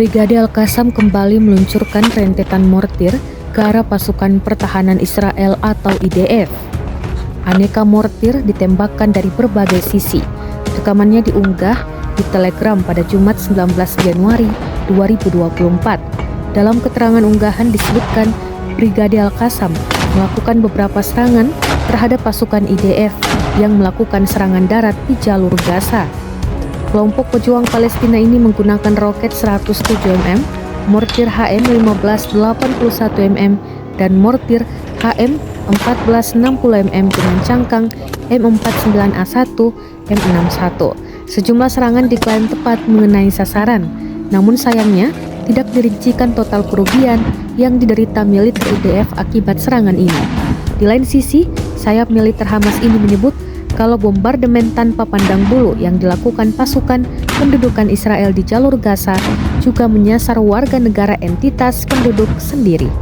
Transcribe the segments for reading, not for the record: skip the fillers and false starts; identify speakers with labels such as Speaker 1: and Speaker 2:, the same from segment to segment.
Speaker 1: Brigade Al-Qassam kembali meluncurkan rentetan mortir ke arah pasukan pertahanan Israel atau IDF. Aneka mortir ditembakkan dari berbagai sisi. Rekamannya diunggah di Telegram pada Jumat 19 Januari 2024. Dalam keterangan unggahan disebutkan Brigade Al-Qassam melakukan beberapa serangan terhadap pasukan IDF yang melakukan serangan darat di jalur Gaza. Kelompok pejuang Palestina ini menggunakan roket 107 mm, mortir HM15 81 mm, dan mortir HM14 60 mm dengan cangkang M49A1 M61. Sejumlah serangan diklaim tepat mengenai sasaran, namun sayangnya tidak dirincikan total kerugian yang diderita militer IDF akibat serangan ini. Di lain sisi, sayap militer Hamas ini menyebut kalau bombardemen tanpa pandang bulu yang dilakukan pasukan pendudukan Israel di jalur Gaza juga menyasar warga negara entitas penduduk sendiri.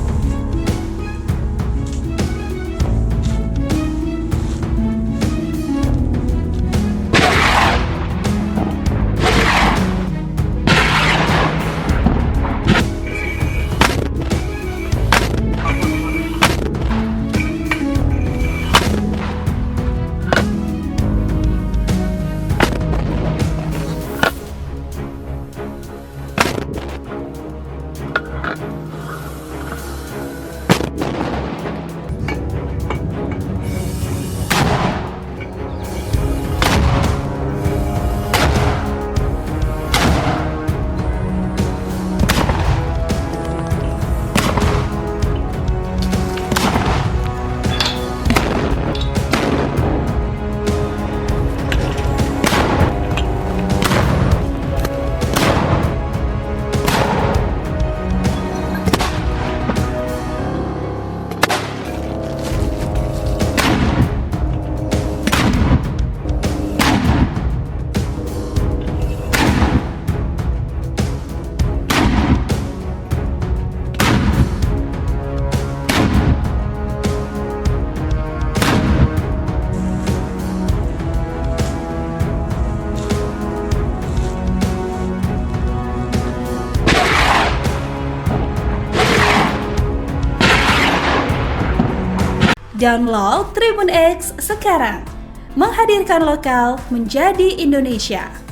Speaker 2: Download Tribun X sekarang, menghadirkan lokal menjadi Indonesia.